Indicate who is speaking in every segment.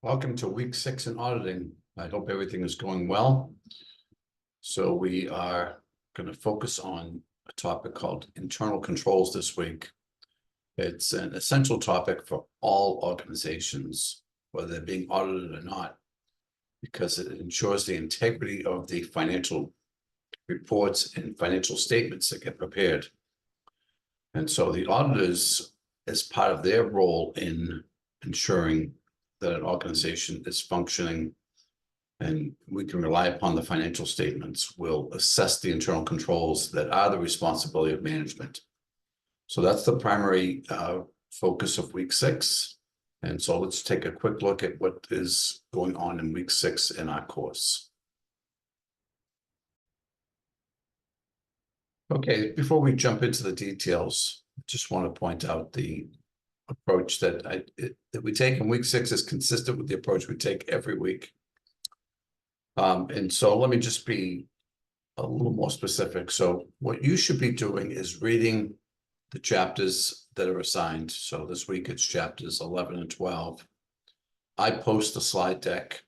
Speaker 1: Welcome to week 6 in auditing. I hope everything is going well. So we are going to focus on a topic called internal controls this week. It's an essential topic for all organizations, whether they're being audited or not, because it ensures the integrity of the financial reports and financial statements that get prepared. And so the auditors, as part of their role in ensuring that an organization is functioning and we can rely upon the financial statements, will assess the internal controls that are the responsibility of management. So that's the primary focus of week 6. And so let's take a quick look at what is going on in week 6 in our course. Okay, before we jump into the details, I just want to point out the approach that we take in week 6 is consistent with the approach we take every week. And so let me just be a little more specific. So what you should be doing is reading the chapters that are assigned. So this week it's chapters 11 and 12. I post a slide deck.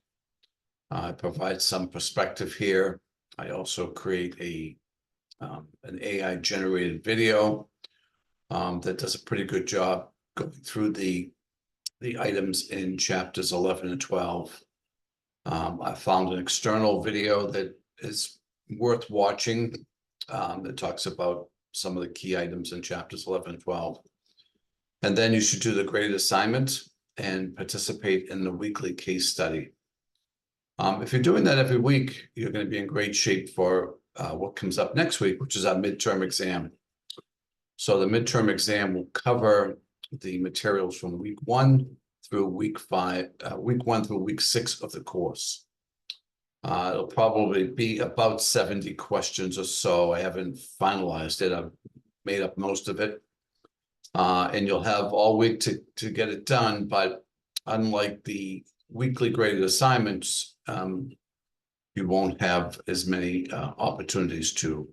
Speaker 1: I provide some perspective here. I also create an AI generated video that does a pretty good job going through the items in chapters 11 and 12. I found an external video that is worth watching that talks about some of the key items in chapters 11 and 12. And then you should do the graded assignment and participate in the weekly case study. If you're doing that every week, you're going to be in great shape for what comes up next week, which is our midterm exam. So the midterm exam will cover the materials from week 1 through week 5, week 1 through week 6 of the course. It'll probably be about 70 questions or so. I haven't finalized it. I've made up most of it. And you'll have all week to get it done. But unlike the weekly graded assignments, you won't have as many opportunities to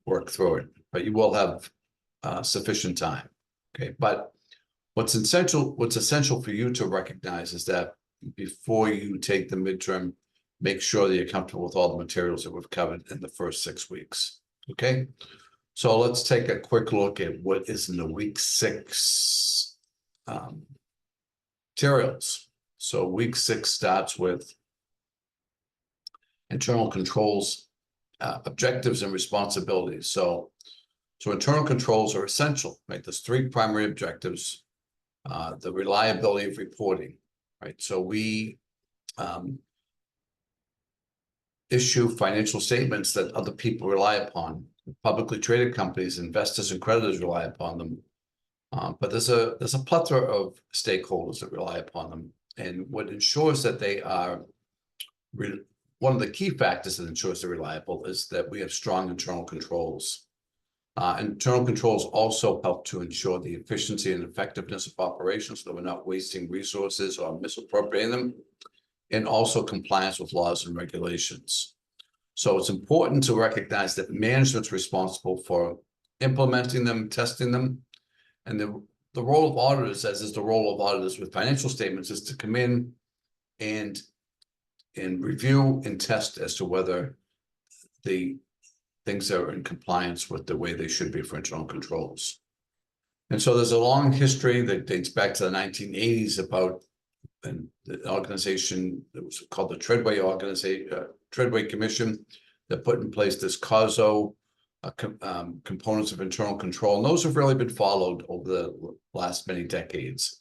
Speaker 1: work through it. But you will have sufficient time. Okay, but what's essential for you to recognize is that before you take the midterm, make sure that you're comfortable with all the materials that we've covered in the first 6 weeks. Okay, so let's take a quick look at what is in the week 6 materials. So week 6 starts with internal controls, objectives and responsibilities. So internal controls are essential, right? There's 3 primary objectives. The reliability of reporting, right? So we issue financial statements that other people rely upon. Publicly traded companies, investors and creditors rely upon them. But there's a plethora of stakeholders that rely upon them. And what ensures that they are, one of the key factors that ensures they're reliable is that we have strong internal controls. Internal controls also help to ensure the efficiency and effectiveness of operations so that we're not wasting resources or misappropriating them, and also compliance with laws and regulations. So it's important to recognize that management's responsible for implementing them, testing them, and the role of auditors, as is the role of auditors with financial statements, is to come in and review and test as to whether the things are in compliance with the way they should be for internal controls. And so there's a long history that dates back to the 1980s about the organization that was called the Treadway Commission that put in place this CASO components of internal control. And those have really been followed over the last many decades.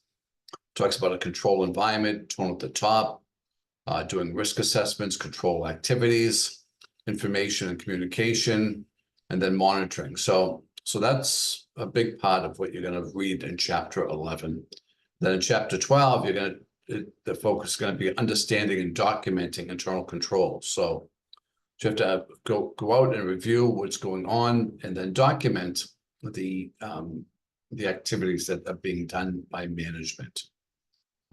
Speaker 1: Talks about a control environment, tone at the top, doing risk assessments, control activities, information and communication, and then monitoring. So that's a big part of what you're going to read in chapter 11. Then in chapter 12, the focus is going to be understanding and documenting internal controls. So you have to go out and review what's going on, and then document the activities that are being done by management.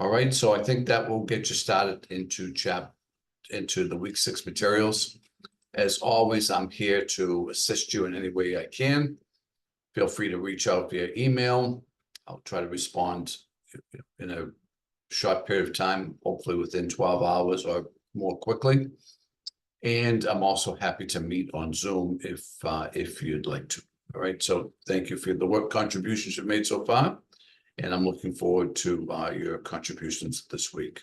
Speaker 1: All right, so I think that will get you started into the week 6 materials. As always, I'm here to assist you in any way I can. Feel free to reach out via email. I'll try to respond in a short period of time, hopefully within 12 hours or more quickly. And I'm also happy to meet on Zoom if you'd like to. All right, so thank you for the work contributions you've made so far. And I'm looking forward to your contributions this week.